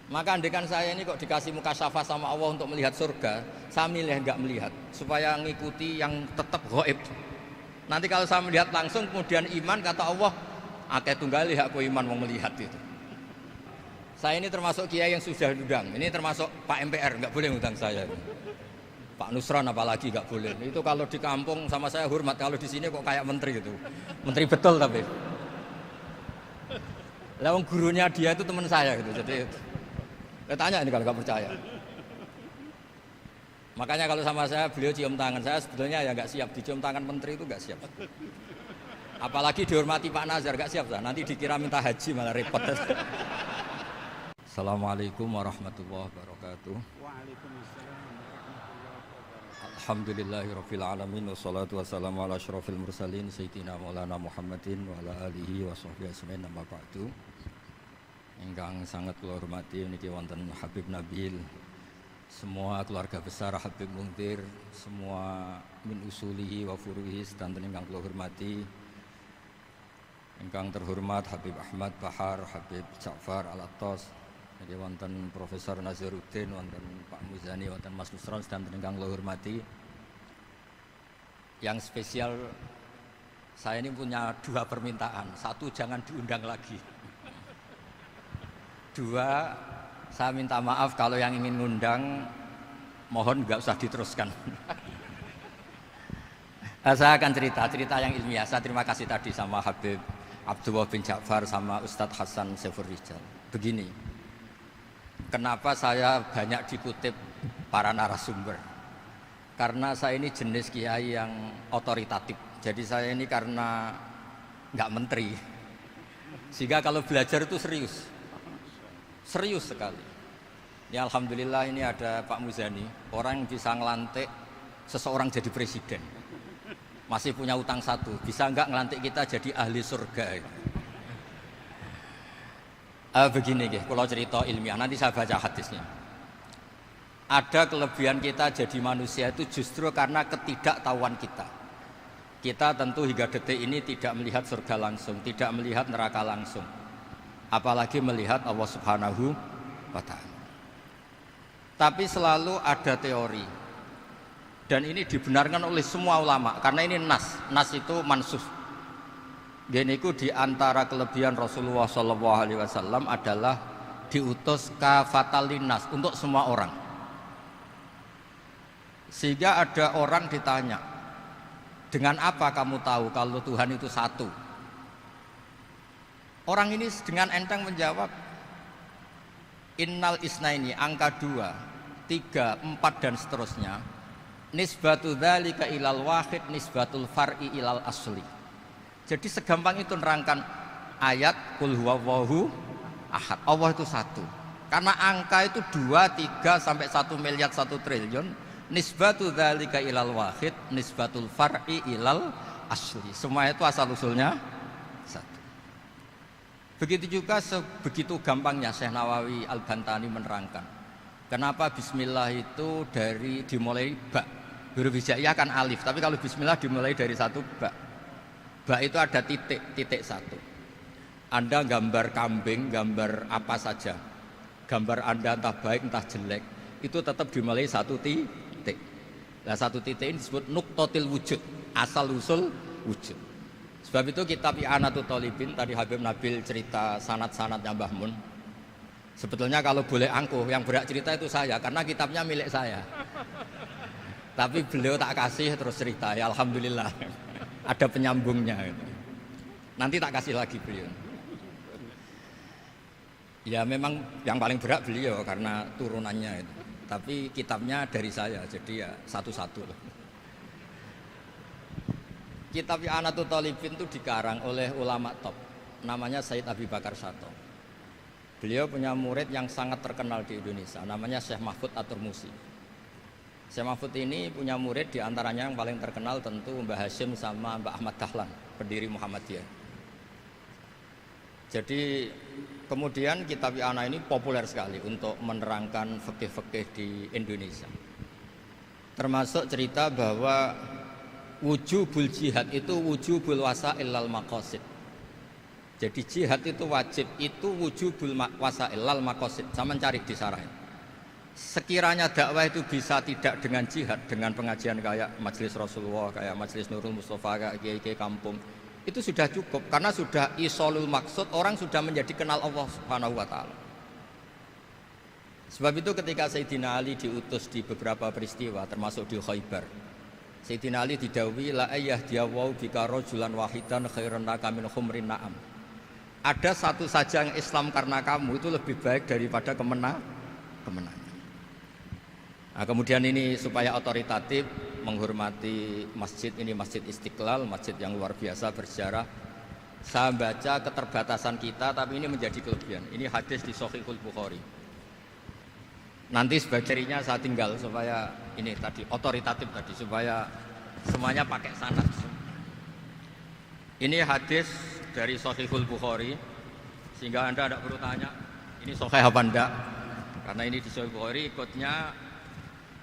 Maka andekan saya ini kok dikasih mukasyafah sama Allah untuk melihat surga, saya milih enggak melihat supaya ngikuti yang tetap gaib. Nanti kalau saya melihat langsung kemudian iman, kata Allah, akeh tunggali aku iman mau melihat itu. Saya ini termasuk kiai yang sudah diundang. Ini termasuk Pak MPR, enggak boleh ngundang saya. Pak Nusron apalagi enggak boleh. Itu kalau di kampung sama saya hormat, kalau di sini kok kayak menteri gitu. Menteri betul tapi. Lawang gurunya dia itu teman saya gitu. Jadi tanya ini kalau nggak percaya. Makanya kalau sama saya beliau cium tangan, saya sebetulnya ya nggak siap dicium tangan menteri itu nggak siap. Apalagi dihormati Pak Nazar nggak siap lah. Nanti dikira minta haji malah repot. Assalamualaikum warahmatullahi wabarakatuh. Alhamdulillahirabbil alamin wassalatu wassalamu ala asyrofil mursalin sayyidina maulana Muhammadin wa ala alihi wa sahbihi ajmain amma ba'du. Ingkang sangat kula hormati niki wonten Habib Nabil, semua keluarga besar Habib Muntir, semua min usulihi wa furuhi sedanten ingkang kula hormati. Ingkang terhormat Habib Ahmad Bahar, Habib Ja'far Al-Attas, niki wonten Profesor Nazaruddin, wonten Pak Muzani, wonten Mas Nusron sedanten ingkang kula hormati. Yang spesial saya ini punya dua permintaan. Satu, jangan diundang lagi. Dua, saya minta maaf kalau yang ingin ngundang mohon nggak usah diteruskan. Saya akan cerita yang ilmiah. Saya terima kasih tadi sama Habib Abdullah bin Ja'far sama Ustadz Hasan Saifur Rijal. Begini, kenapa saya banyak dikutip para narasumber? Karena saya ini jenis kiai yang otoritatif. Jadi saya ini karena nggak menteri, sehingga kalau belajar itu serius sekali. Ya alhamdulillah ini ada Pak Muzani, orang yang bisa ngelantik seseorang jadi presiden. Masih punya utang satu, bisa enggak ngelantik kita jadi ahli surga. Begini nggih, kalau cerita ilmiah, nanti saya baca hadisnya. Ada kelebihan kita jadi manusia itu justru karena ketidaktahuan kita. Kita tentu hingga detik ini tidak melihat surga langsung, tidak melihat neraka langsung, apalagi melihat Allah Subhanahu wa ta'ala. Tapi selalu ada teori, dan ini dibenarkan oleh semua ulama, karena ini nas itu mansuh. Geniku di antara kelebihan Rasulullah SAW adalah diutus kafatal linnas, untuk semua orang. Sehingga ada orang ditanya, dengan apa kamu tahu kalau Tuhan itu satu? Orang ini dengan enteng menjawab, innal isnaini, angka 2, 3, 4 dan seterusnya, nisbatu dzalika ilal wahid nisbatul far'i ilal asli. Jadi segampang itu nerangkan ayat qul huwallahu ahad, Allah itu satu. Karena angka itu 2, 3 sampai 1 miliar 1 triliun, nisbatu dzalika ilal wahid nisbatul far'i ilal asli. Semua itu asal usulnya satu. Begitu juga begitu gampangnya Syekh Nawawi Al-Bantani menerangkan kenapa bismillah itu dimulai ba. Huruf hijaiyah kan alif, tapi kalau bismillah dimulai dari satu ba. Ba itu ada titik satu. Anda gambar kambing, gambar apa saja, gambar Anda entah baik entah jelek, itu tetap dimulai satu titik. Nah satu titik ini disebut nuqtatil wujud, asal usul wujud. Sebab itu kitab I'anatul Thalibin, tadi Habib Nabil cerita sanad-sanadnya Mbah Mun. Sebetulnya kalau boleh angkuh, yang berhak cerita itu saya, karena kitabnya milik saya. Tapi beliau tak kasih terus cerita, ya alhamdulillah. Ada penyambungnya. Nanti tak kasih lagi beliau. Ya memang yang paling berhak beliau karena turunannya itu. Tapi kitabnya dari saya, jadi ya satu-satu lah. Kitab I'anatul Thalibin itu dikarang oleh ulama top, namanya Said Abi Bakar Sato. Beliau punya murid yang sangat terkenal di Indonesia, namanya Syekh Mahfud At-Turmusi. Syekh Mahfud ini punya murid, diantaranya yang paling terkenal tentu Mbah Hashim sama Mbah Ahmad Dahlan, pendiri Muhammadiyah. Jadi kemudian kitab I'anah ini populer sekali untuk menerangkan fikih-fikih di Indonesia. Termasuk cerita bahwa wujubul jihad itu wujubul wasail lal maqasid. Jadi jihad itu wajib, itu wujubul wasail lal maqasid. Sama cari di sarah. Sekiranya dakwah itu bisa tidak dengan jihad, dengan pengajian kayak Majelis Rasulullah, kayak Majelis Nurul Mustafa, kayak kiai-kiai kampung, itu sudah cukup karena sudah isolul maksud, orang sudah menjadi kenal Allah Subhanahu wa taala. Sebab itu ketika Sayyidina Ali diutus di beberapa peristiwa termasuk di Khaybar, Sayyidina Ali didhawuhi la ayyahdiyawu bika rajulan wahidan khairan laka min khumrin na'am. Ada satu saja yang Islam karena kamu itu lebih baik daripada kemenangan. Nah, kemudian ini supaya otoritatif menghormati masjid ini, Masjid Istiqlal, masjid yang luar biasa bersejarah. Saya baca keterbatasan kita, tapi ini menjadi kelebihan. Ini hadis di Shahihul Bukhari. Nanti sebagainya saya tinggal supaya ini tadi otoritatif tadi, supaya semuanya pakai sanad. Ini hadis dari Shahihul Bukhari, sehingga Anda tidak perlu tanya ini sahih apa enggak, karena ini di Shahihul Bukhari ikutnya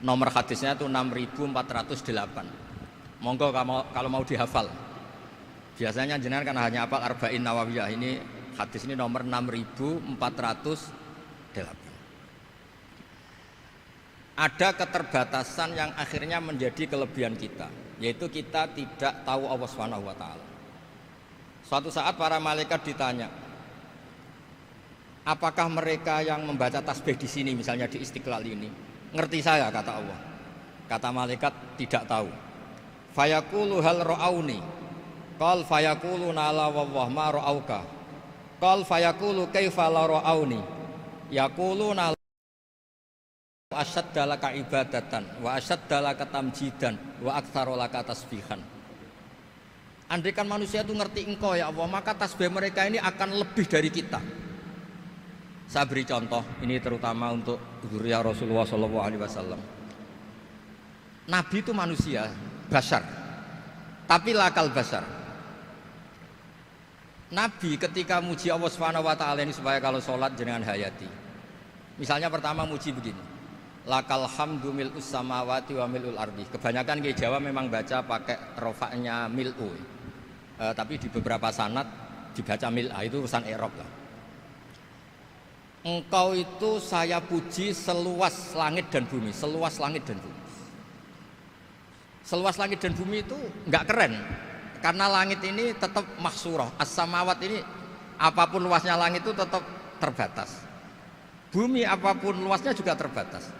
nomor hadisnya itu 6408. Monggo kalau mau dihafal. Biasanya jenengan kan hanya hafal Arba'in Nawawiyah. Ini hadis ini nomor 6408. Ada keterbatasan yang akhirnya menjadi kelebihan kita, yaitu kita tidak tahu Allah Subhanahu wa taala. Suatu saat para malaikat ditanya, apakah mereka yang membaca tasbih di sini, misalnya di Istiqlal ini, ngerti saya? Kata Allah. Kata malaikat, tidak tahu. Fayaqulu hal ra'auni. Qal fayaqulu nala wallah ma ra'auka. Qal fayaqulu kaifa la ra'auni. Yaqulu nala asyadda laka ibadatan wa asyadda laka tamjidan wa aktsara laka tasbihan. Andaikan manusia itu ngerti engkau ya Allah, maka tasbih mereka ini akan lebih dari kita. Saya beri contoh, ini terutama untuk dzurriyyah Rasulullah SAW. Nabi itu manusia, basar, tapi lakal basar. Nabi ketika muji Allah Subhanahu wa taala ini supaya kalau sholat jenengan hayati. Misalnya pertama muji begini. Lakal hamdu mil'us samawati wa mil'ul ardi. Kebanyakan di Jawa memang baca pakai rofaknya mil'u. Tapi di beberapa sanad dibaca mil'a, itu urusan i'rab lah. Engkau itu saya puji seluas langit dan bumi, seluas langit dan bumi. Seluas langit dan bumi itu enggak keren. Karena langit ini tetap mahsurah, as-samawat ini apapun luasnya langit itu tetap terbatas. Bumi apapun luasnya juga terbatas.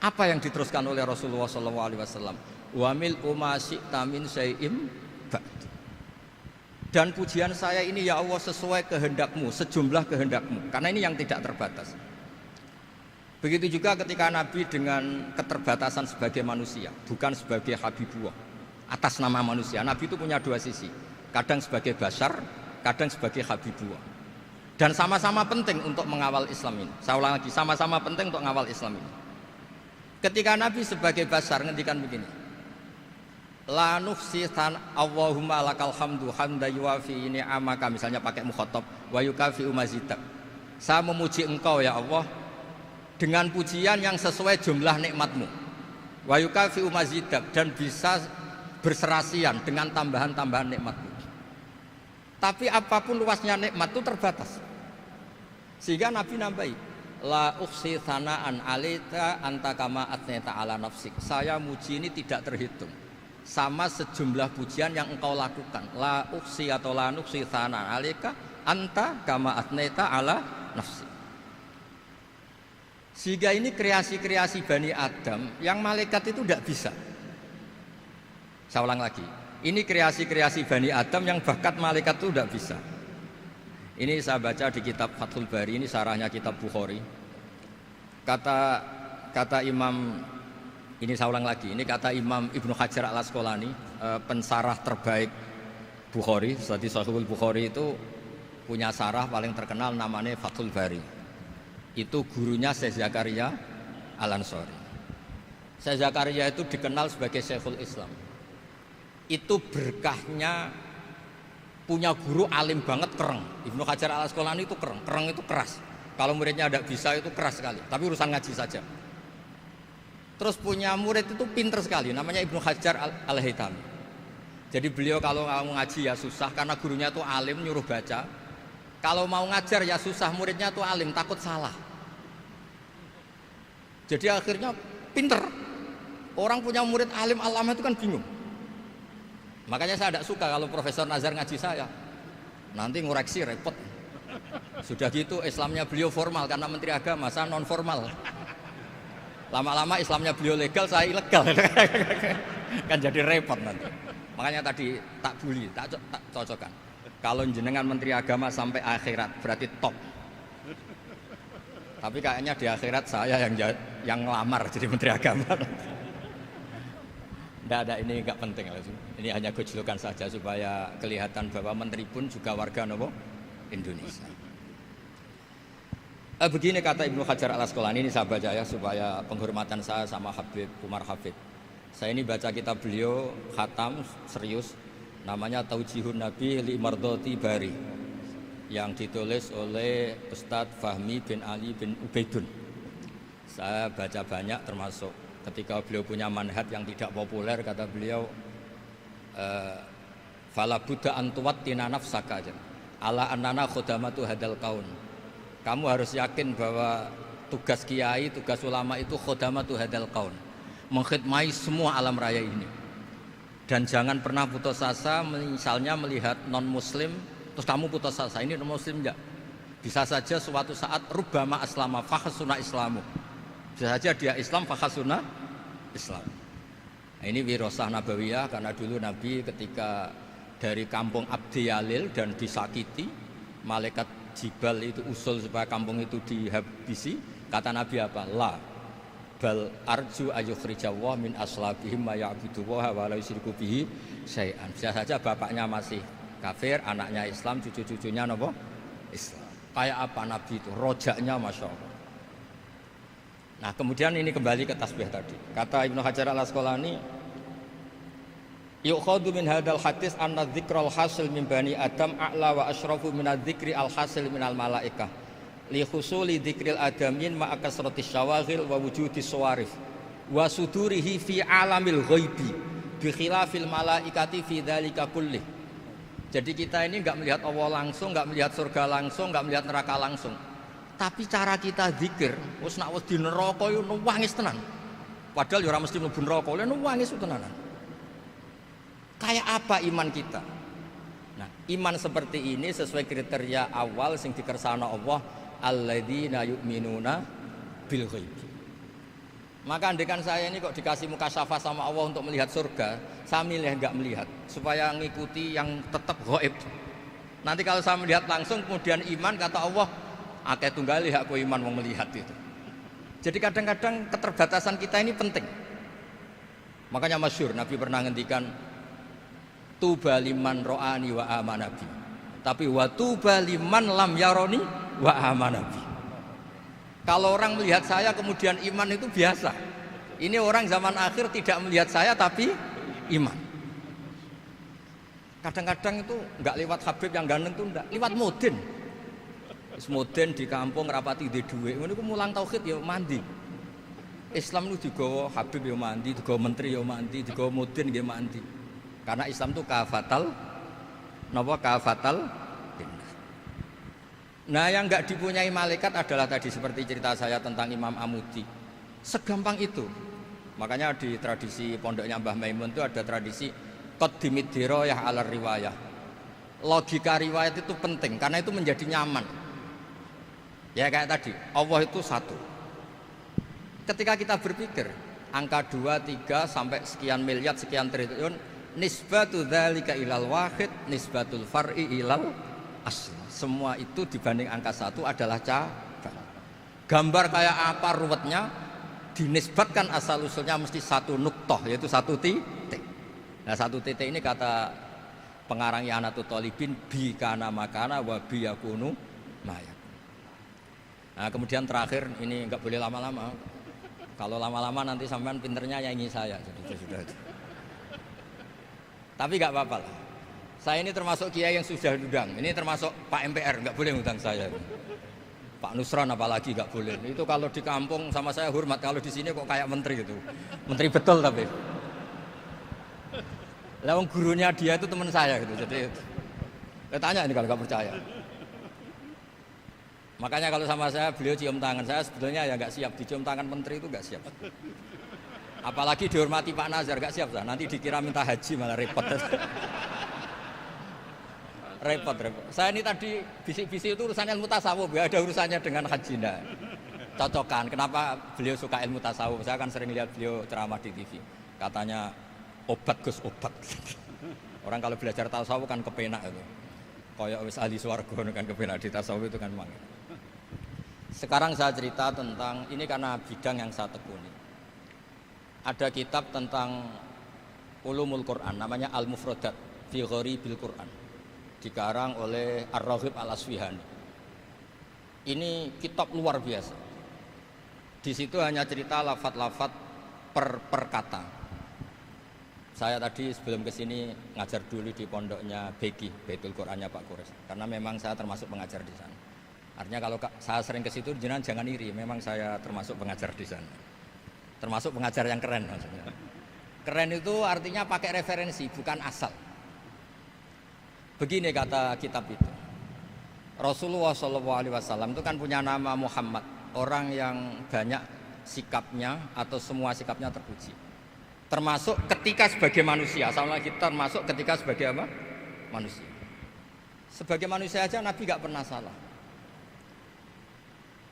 Apa yang diteruskan oleh Rasulullah SAW? Wa mil'u ma syi'ta min syai'im ba'd. Dan pujian saya ini ya Allah sesuai kehendakmu, sejumlah kehendakmu. Karena ini yang tidak terbatas. Begitu juga ketika Nabi dengan keterbatasan sebagai manusia, bukan sebagai habibullah, atas nama manusia. Nabi itu punya dua sisi, kadang sebagai basar, kadang sebagai habibullah. Dan sama-sama penting untuk mengawal Islam ini. Saya ulang lagi, sama-sama penting untuk mengawal Islam ini. Ketika Nabi sebagai basar ngendikan begini, la nuhsi Allahumma lakal hamdu hamda yuwafi ni'amaka, misalnya pakai mukhatab, wa yukafi umazidak. Saya memuji engkau ya Allah dengan pujian yang sesuai jumlah nikmatmu, wa yukafi umazidak, dan bisa berserasian dengan tambahan-tambahan nikmatmu. Tapi apapun luasnya nikmat itu terbatas, sehingga Nabi nambahi, la ukhsi thana'an alaika anta kama atneta ala nafsik. Saya muji ini tidak terhitung, sama sejumlah pujian yang engkau lakukan. La ukhsi atau la nukhsi thana'an alaika anta kama atneta ala nafsik. Sehingga ini kreasi-kreasi Bani Adam yang malaikat itu tidak bisa. Saya ulang lagi, ini kreasi-kreasi Bani Adam yang bakat malaikat itu tidak bisa. Ini saya baca di kitab Fathul Bari, ini sarahnya kitab Bukhari. Kata Imam, ini saya ulang lagi, ini kata Imam Ibnu Hajar Al-Asqalani, pensarah terbaik Bukhari. Jadi Sahihul Bukhari itu punya sarah paling terkenal namanya Fathul Bari. Itu gurunya Syekh Zakaria Al-Ansari. Syekh Zakaria itu dikenal sebagai Syekhul Islam. Itu berkahnya punya guru alim banget, kereng. Ibnu Hajar Al-Asqalani itu kereng itu keras. Kalau muridnya tidak bisa itu keras sekali, tapi urusan ngaji saja. Terus punya murid itu pinter sekali, namanya Ibnu Hajar Al-Haytami. Jadi beliau kalau mau ngaji ya susah karena gurunya tuh alim nyuruh baca. Kalau mau ngajar ya susah, muridnya tuh alim takut salah. Jadi akhirnya pinter. Orang punya murid alim alama itu kan bingung. Makanya saya tidak suka kalau Profesor Nazar ngaji saya. Nanti ngoreksi repot. Sudah gitu Islamnya beliau formal karena Menteri Agama, saya non formal. Lama-lama Islamnya beliau legal, saya ilegal. Kan jadi repot nanti. Makanya tadi tak bully, tak cocokkan. Kalau jenengan Menteri Agama sampai akhirat berarti top. Tapi kayaknya di akhirat saya yang ngelamar jadi Menteri Agama. Tidak ada, ini nggak penting. Ini hanya gojlokan saja supaya kelihatan bahwa menteri pun juga warga Indonesia. Begini kata Ibnu Hajar Al-Asqalani, ini saya baca ya supaya penghormatan saya sama Habib Umar Hafid. Saya ini baca kitab beliau khatam serius, namanya Taujihun Nabi li Mardhati Bari, yang ditulis oleh Ustadz Fahmi bin Ali bin Ubaidun. Saya baca banyak, termasuk ketika beliau punya manhaj yang tidak populer, kata beliau fala buddha antuwattina nafsaka ala annana khudamatu hadal kaun. Kamu harus yakin bahwa tugas kiai, tugas ulama itu khudamatu hadal kaun, mengkhidmati semua alam raya ini. Dan jangan pernah putus asa, misalnya melihat non muslim terus kamu putus asa, ini non muslim enggak. Bisa saja suatu saat rubbama aslama fakhasuna islamu, bisa saja dia Islam fakhasuna Islam. Nah, ini wirasah nabawiyah, karena dulu Nabi ketika dari kampung Abdi Yalil dan disakiti, malaikat Jibal itu usul supaya kampung itu dihabisi. Kata Nabi apa? La bal arju ayukhrijawah min aslabihim ma ya'buduwaha wa la yusyriku bihi syai'an. Bisa saja bapaknya masih kafir, anaknya Islam, cucu-cucunya apa? Islam. Kayak apa Nabi itu? Rojaknya Masya Allah. Nah kemudian ini kembali ke tasbih tadi. Kata Ibnu Hajar Al-Asqalani, yukhadu min hadal hadis anna dzikral hasil min bani Adam a'la wa asyrafu min adzikri al hasil min al malaikah li husuli dzikril adamin ma'a kasratis syawaghil wa wujudis sawarif wa sudurihi fi alamil ghaibi bi khilafil malaikati fi dzalika kullih. Jadi kita ini enggak melihat Allah langsung, enggak melihat surga langsung, enggak melihat neraka langsung. Tapi cara kita zikir, wis nak wis di neraka yo nuwangis tenan. Padahal yo ora mesti mlebu neraka, lha nuwangis tenanan. Kayak apa iman kita? Nah, iman seperti ini sesuai kriteria awal sing dikersana Allah, alladzina yu'minuna bil ghaib. Maka andekan saya ini kok dikasih mukasyafah sama Allah untuk melihat surga, saya milih enggak melihat supaya ngikuti yang tetap ghaib. Nanti kalau saya melihat langsung kemudian iman, kata Allah, akeh tunggali aku iman mau melihat itu. Jadi kadang-kadang keterbatasan kita ini penting. Makanya masyhur Nabi pernah ngendikan tuba liman ro'ani wa amanabi. Tapi wa tuba liman lam yaroni wa amanabi. Kalau orang melihat saya kemudian iman itu biasa. Ini orang zaman akhir tidak melihat saya tapi iman. Kadang-kadang itu enggak lewat Habib yang ganteng itu enggak, lewat Mudin. Semoden di kampung rapati di duit, ini mulang tauhid ya mandi. Islam itu digawa Habib ya mandi, digawa menteri ya mandi, digawa mudin ya mandi. Karena Islam itu kafatal, napa kafatal. Nah yang enggak dipunyai malaikat adalah tadi seperti cerita saya tentang Imam Amudi. Segampang itu. Makanya di tradisi pondoknya Mbah Maimun itu ada tradisi qaddimid dirayah ala riwayah. Logika riwayat itu penting karena itu menjadi nyaman. Ya kayak tadi, Allah itu satu. Ketika kita berpikir angka 2, 3 sampai sekian miliar, sekian triliun, nisbatu dzalika ilal wahid, nisbatul far'i ilal asl. Semua itu dibanding angka 1 adalah cabang. Gambar kayak apa ruwetnya, dinisbatkan asal usulnya mesti satu nuktoh, yaitu satu titik. Nah satu titik ini kata pengarang I'anatul Thalibin, bi kana makana wa bi yakunu maya. Nah kemudian terakhir ini enggak boleh lama-lama. Kalau lama-lama nanti sampean pinternya nyanyi saya. Jadi sudah. Tapi enggak apa-apa lah. Saya ini termasuk kiai yang sudah diundang. Ini termasuk Pak MPR, enggak boleh ngundang saya. Pak Nusron apalagi enggak boleh. Itu kalau di kampung sama saya hormat, kalau di sini kok kayak menteri gitu. Menteri betul tapi. Lah wong gurunya dia itu teman saya gitu. Jadi tanya ini kalau nggak percaya. Makanya kalau sama saya beliau cium tangan, saya sebetulnya ya nggak siap dicium tangan menteri itu nggak siap. Apalagi dihormati Pak Nazar nggak siap, nanti dikira minta haji malah repot. repot. Saya ini tadi bisik-bisik itu urusan ilmu tasawuf, ya ada urusannya dengan haji nah. Cocokan. Kenapa beliau suka ilmu tasawuf? Saya kan sering lihat beliau ceramah di TV. Katanya obat Gus obat. Orang kalau belajar tasawuf kan kepenak itu. Kayak wis ahli swarga kan kepenak di tasawuf itu kan memang. Sekarang saya cerita tentang ini karena bidang yang saya tekuni. Ada kitab tentang ulumul Quran namanya Al-Mufradat fi Gharibil Quran. Dikarang oleh Ar-Raghib Al-Asfihani. Ini kitab luar biasa. Di situ hanya cerita lafat-lafat per kata. Saya tadi sebelum kesini ngajar dulu di pondoknya Beki, Baitul Qurannya Pak Kures. Karena memang saya termasuk pengajar di sana. Artinya kalau saya sering ke situ jangan iri, memang saya termasuk pengajar di sana. Termasuk pengajar yang keren maksudnya. Keren itu artinya pakai referensi, bukan asal. Begini kata kitab itu. Rasulullah SAW itu kan punya nama Muhammad, orang yang banyak sikapnya atau semua sikapnya terpuji. Termasuk ketika sebagai manusia, sama lagi termasuk ketika sebagai apa? Manusia. Sebagai manusia aja Nabi gak pernah salah.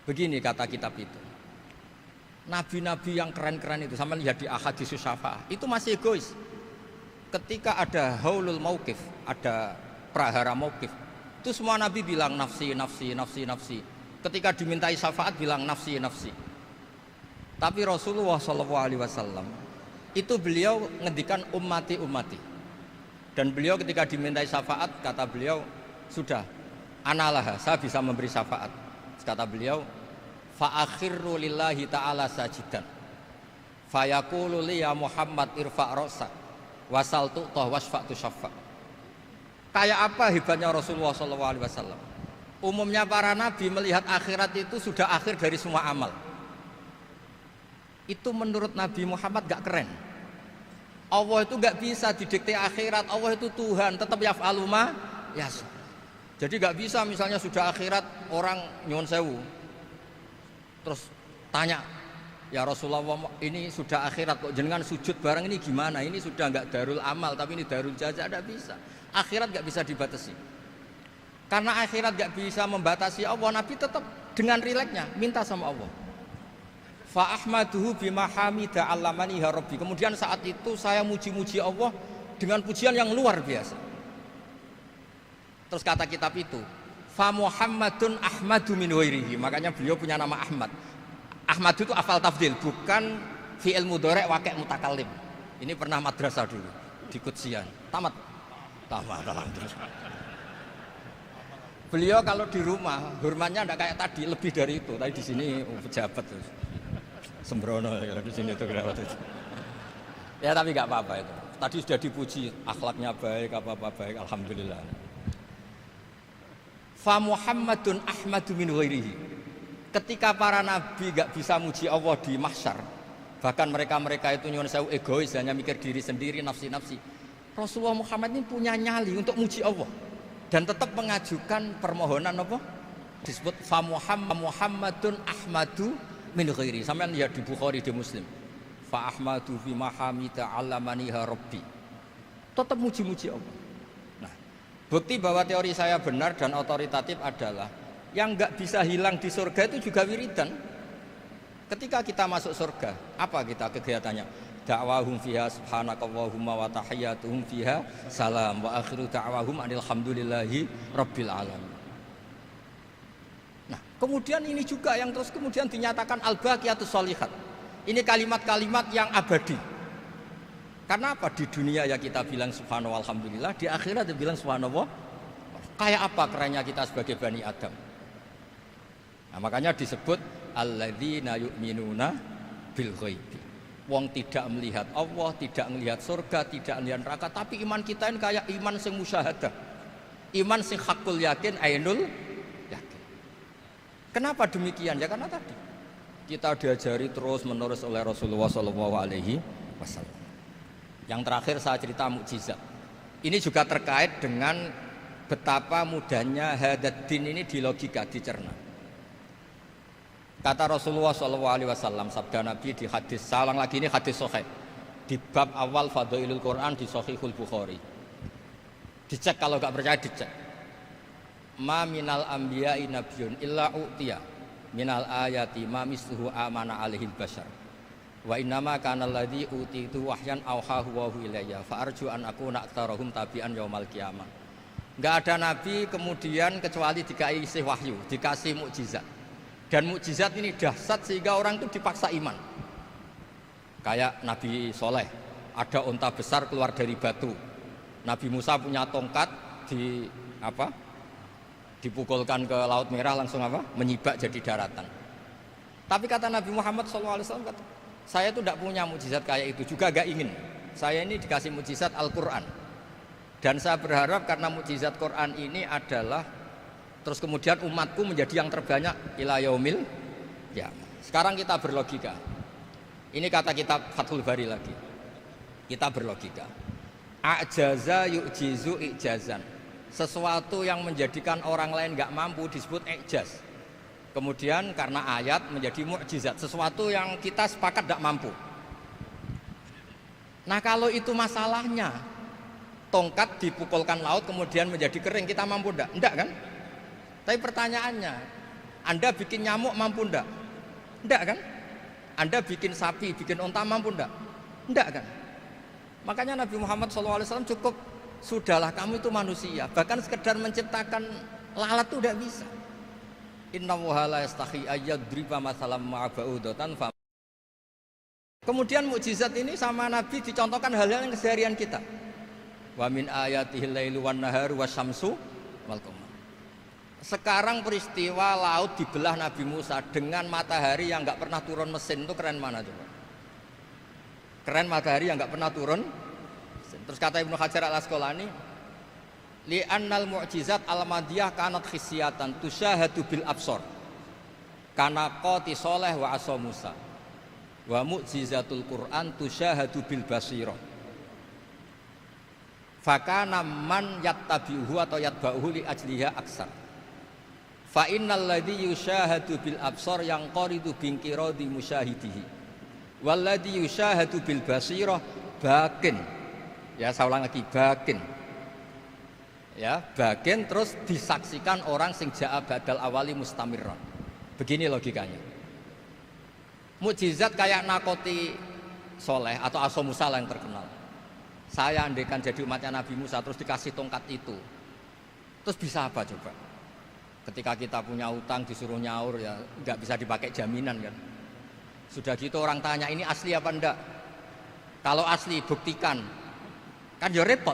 Begini kata kitab itu. Nabi-nabi yang keren-keren itu sama lihat di Ahaditsus Syafa'ah itu masih egois. Ketika ada haulul mauqif, ada prahara mauqif, itu semua nabi bilang nafsi, nafsi, nafsi, nafsi. Ketika dimintai syafaat bilang nafsi, nafsi. Tapi Rasulullah SAW itu beliau ngendikan ummati, ummati. Dan beliau ketika dimintai syafaat kata beliau sudah analah, saya bisa memberi syafaat. Kata beliau, fa akhirru lillahi ta'ala sajidan fa yaqulu li ya Muhammad irfa' ra'sak wasal tu'tah wasfa'tu syaffa'. Kayak apa hebatnya Rasulullah SAW? Umumnya para nabi melihat akhirat itu sudah akhir dari semua amal. Itu menurut Nabi Muhammad gak keren. Allah itu gak bisa didikte akhirat. Allah itu Tuhan, tetap yaf'alu ma yasha. Jadi gak bisa misalnya sudah akhirat orang nyuwun sewu terus tanya, ya Rasulullah ini sudah akhirat kok jenengan sujud bareng ini gimana? Ini sudah nggak darul amal tapi ini darul jaza, tidak bisa. Akhirat nggak bisa dibatasi. Karena akhirat nggak bisa membatasi Allah, Nabi tetap dengan rileksnya minta sama Allah. Fa ahmaduhu bima hamida 'allamani ya rabbi. Kemudian saat itu saya muji-muji Allah dengan pujian yang luar biasa. Terus kata kitab itu, fa Muhammadun Ahmadu min ghairihi. Makanya beliau punya nama Ahmad. Ahmad itu afal tafdil, bukan fi'il mudhari' waqi' mutakallim. Ini pernah madrasah dulu di Kutsian. Tamat. Alhamdulillah. Beliau kalau di rumah hormatnya enggak kayak tadi, lebih dari itu. Tadi di sini pejabat terus. Sembrono ya di sini itu kenapa itu. Ya tapi enggak apa-apa itu. Tadi sudah dipuji, akhlaknya baik, apa-apa baik, alhamdulillah. Fa Muhammadun Ahmadu min ghairihi. Ketika para nabi gak bisa muji Allah di mahsyar, bahkan mereka itu nyuwun sewu egois, hanya mikir diri sendiri, nafsi-nafsi. Rasulullah Muhammad ini punya nyali untuk muji Allah dan tetap mengajukan permohonan apa? Disebut fa Muhammadun Ahmadu min ghairihi. Sampeyan lihat di Bukhari, di Muslim. Fa Ahmadu fi mahamida 'allamani rabbi. Tetap muji-muji Allah. Bukti bahwa teori saya benar dan otoritatif adalah yang nggak bisa hilang di surga itu juga wiridan. Ketika kita masuk surga, apa kita kegiatannya? Da'wahum fiha subhanakallahumma wa tahiyyatuhum fiha salam wa akhiru da'wahum alhamdulillahi rabbil alamin. Nah, kemudian ini juga yang terus kemudian dinyatakan al-baqiyatus sholihat. Ini kalimat-kalimat yang abadi. Karena apa? Di dunia ya kita bilang subhanallah alhamdulillah, di akhirat dia bilang subhanallah. Kayak apa kerennya kita sebagai Bani Adam? Nah, makanya disebut alladzina yu'minuna bil ghaibi. Wong tidak melihat Allah, tidak melihat surga, tidak melihat neraka, tapi iman kita ini kayak iman sing musyahadah. Iman sing hakul yakin, ainul yakin. Kenapa demikian? Ya karena tadi kita diajari terus menerus oleh Rasulullah SAW. Yang terakhir saya cerita mukjizat. Ini juga terkait dengan betapa mudahnya hadad din ini di logika, dicerna. Kata Rasulullah SAW, sabda Nabi di hadis, saya ulang lagi, ini hadis sahih di bab awal Fadailul Quran di Sahihul Bukhari. Dicek, kalau nggak percaya dicek. Ma minal anbiya'i nabiyyun illa u'tiya minal ayati ma misluhu amana alaihil bashar. Wa innama kana alladzi utitu wahyan auhahu wa ilayya fa arju an akuna aktsarahum tabi'an yaumal qiyamah. Enggak ada nabi kemudian kecuali dikasih wahyu, dikasih mukjizat. Dan mukjizat ini dahsyat sehingga orang itu dipaksa iman. Kayak Nabi Soleh, ada unta besar keluar dari batu. Nabi Musa punya tongkat dipukulkan ke Laut Merah langsung menyibak jadi daratan. Tapi kata Nabi Muhammad SAW, saya itu tidak punya mukjizat kayak itu, juga gak ingin. Saya ini dikasih mukjizat Al-Quran. Dan saya berharap karena mukjizat Quran ini adalah terus kemudian umatku menjadi yang terbanyak ila yaumil ya. Sekarang kita berlogika. Ini kata kitab Fathul Bari lagi. Kita berlogika. A'jaza yu'jizu i'jazan. Sesuatu yang menjadikan orang lain gak mampu disebut i'jaz. Kemudian karena ayat menjadi mukjizat, sesuatu yang kita sepakat gak mampu. Nah kalau itu masalahnya, tongkat dipukulkan laut kemudian menjadi kering, kita mampu enggak? Enggak kan? Tapi pertanyaannya, Anda bikin nyamuk mampu enggak? Enggak kan? Anda bikin sapi, bikin unta mampu enggak? Enggak kan? Makanya Nabi Muhammad SAW cukup, sudahlah kamu itu manusia, bahkan sekedar menciptakan lalat itu enggak bisa. Innallaha la yastahi ayyadriba masalam ma'aba'udatan. Kemudian mukjizat ini sama Nabi dicontohkan hal-hal yang keseharian kita. Wa min ayatihil lailu wan naharu wasyamsu wal qamar. Sekarang peristiwa laut dibelah Nabi Musa dengan matahari yang nggak pernah turun mesin, itu keren mana coba? Keren matahari yang nggak pernah turun mesin. Terus kata Ibnu Hajar al Asqalani, li'annal mu'jizat al-madiyah kanat khisyatan tusyahadu bil absor kana qati soleh wa asa Musa wa mu'jizatul Quran tusyahadu bil basirah fakana man yattabi'uhu atau yatba'uhu li ajliha aksar fa innal ladzi yusyahadu bil absor yang qaridu bingkiradi musyahidihi wal ladzi yusyahadu bil basirah bakin. Ya saya ulang lagi, bakin. Ya, bagian terus disaksikan orang sing ja'a badal awali mustamirron. Begini logikanya. Mukjizat kayak nakoti Soleh atau Aso Musa yang terkenal. Saya andaikan jadi umatnya Nabi Musa terus dikasih tongkat itu, terus bisa apa coba? Ketika kita punya utang disuruh nyaur ya nggak bisa dipakai jaminan kan. Sudah gitu orang tanya ini asli apa enggak? Kalau asli buktikan, kan ya repot.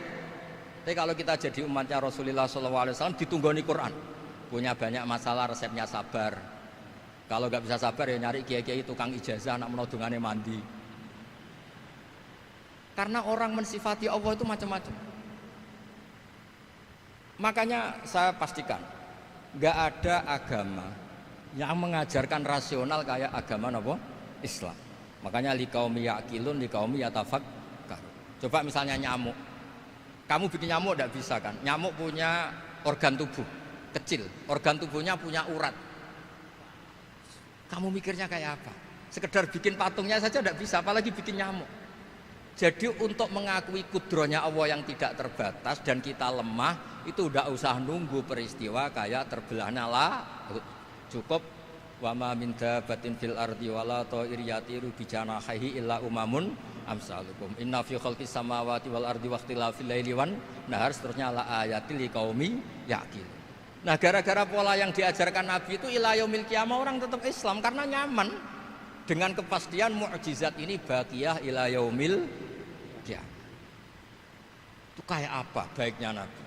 Tapi kalau kita jadi umatnya Rasulullah SAW ditunggoni Quran, punya banyak masalah resepnya sabar. Kalau nggak bisa sabar ya nyari kiai-kiai tukang ijazah anak menodongannya mandi. Karena orang mensifati Allah itu macam-macam. Makanya saya pastikan nggak ada agama yang mengajarkan rasional kayak agama apa? Islam. Makanya liqaumi yaqilun liqaumi yatafakkar. Coba misalnya nyamuk. Kamu bikin nyamuk tidak bisa kan? Nyamuk punya organ tubuh kecil, organ tubuhnya punya urat. Kamu mikirnya kayak apa? Sekedar bikin patungnya saja tidak bisa, apalagi bikin nyamuk. Jadi untuk mengakui kudrohnya Allah yang tidak terbatas dan kita lemah, itu tidak usah nunggu peristiwa kayak terbelahnya laut. Cukup wa ma min dabbatin fil ardi wala ta'ir yatiru bi janahihi illa umamun amsalukum inna fi khalqis samawati wal ardi wakhtilafil laili wan nahar, seterusnya la ayatil liqaumi yaqil. Nah, gara-gara pola yang diajarkan Nabi itu ila yaumil qiyamah orang tetap Islam karena nyaman dengan kepastian mukjizat ini baqiyah ila yaumil qiyamah. Itu kayak apa baiknya Nabi.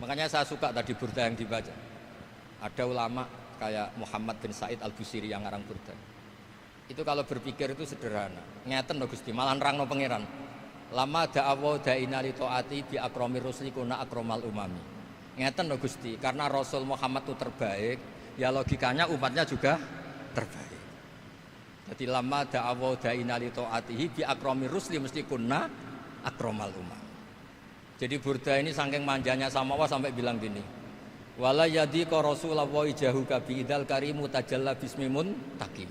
Makanya saya suka tadi burda yang dibaca. Ada ulama kayak Muhammad bin Said Al-Busiri yang ngarang burda. Itu kalau berpikir itu sederhana. Ngeten lho Gusti, malah nerangno pangeran. Lama da'awa da'ina li ta'ati bi akramir rusli kuna akramal umami. Ngeten lho Gusti, karena Rasul Muhammad itu terbaik, ya logikanya umatnya juga terbaik. Jadi lama da'awa da'ina li ta'atihi bi akramir rusli mesti kuna akramal umam. Jadi Burda ini saking manjanya sama Allah sampai bilang gini, wala yadhiqa Rasulullah jahuka biidal karimu tajalla bismimun takim.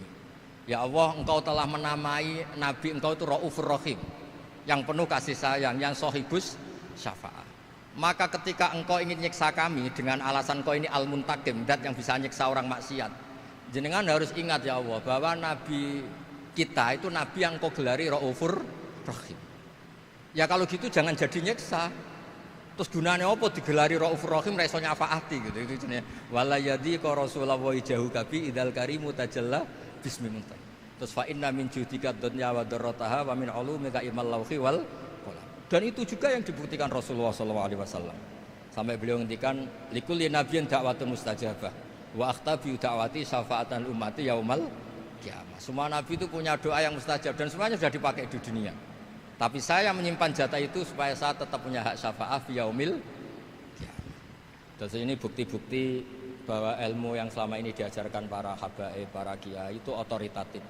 Ya Allah, engkau telah menamai Nabi engkau itu Raufur Rahim, yang penuh kasih sayang, yang sohibus syafa'ah. Maka ketika engkau ingin nyiksa kami dengan alasan engkau ini al-muntakim, dat yang bisa nyiksa orang maksiat, jenengan harus ingat ya Allah bahwa Nabi kita itu Nabi yang engkau gelari Raufur Rahim. Ya kalau gitu jangan jadi nyiksa. Terus gunanya apa digelari Raufur Rahim ra iso nyafaati gitu. Itu jenenge wala yadhiqa Rasulullah jahuka bi idal karimu tajalla bismillah. Terus fa inna min judika dunya wa darrataha wa min ulumika ilmal lauhi wal qalam. Dan itu juga yang dibuktikan Rasulullah SAW. Sampai beliau ngendikan likulli nabiyyin da'watun mustajabah wa akhtabi da'wati syafa'atan ummati yaumal qiyamah. Semua nabi itu punya doa yang mustajab dan semuanya sudah dipakai di dunia. Tapi saya menyimpan jatah itu supaya saya tetap punya hak syafaat fi yaumil qiyamah. Terus ini bukti-bukti bahwa ilmu yang selama ini diajarkan para habaib, para kiai itu otoritatif.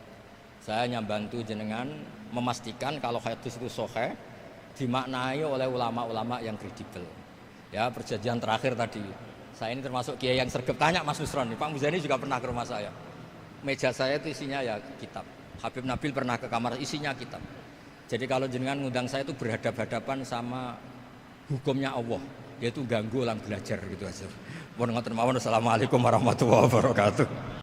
Saya hanya bantu jenengan memastikan kalau hadis itu sahih dimaknai oleh ulama-ulama yang kredibel. Ya, perjanjian terakhir tadi. Saya ini termasuk kiai yang sergap, tanya Mas Nusron, Pak Muzani juga pernah ke rumah saya. Meja saya itu isinya ya kitab. Habib Nabil pernah ke kamar isinya kitab. Jadi kalau jenengan ngundang saya itu berhadapan-hadapan sama hukumnya Allah, yaitu ganggu orang belajar gitu aja. Mohon ngoten mawon. Assalamualaikum warahmatullahi wabarakatuh.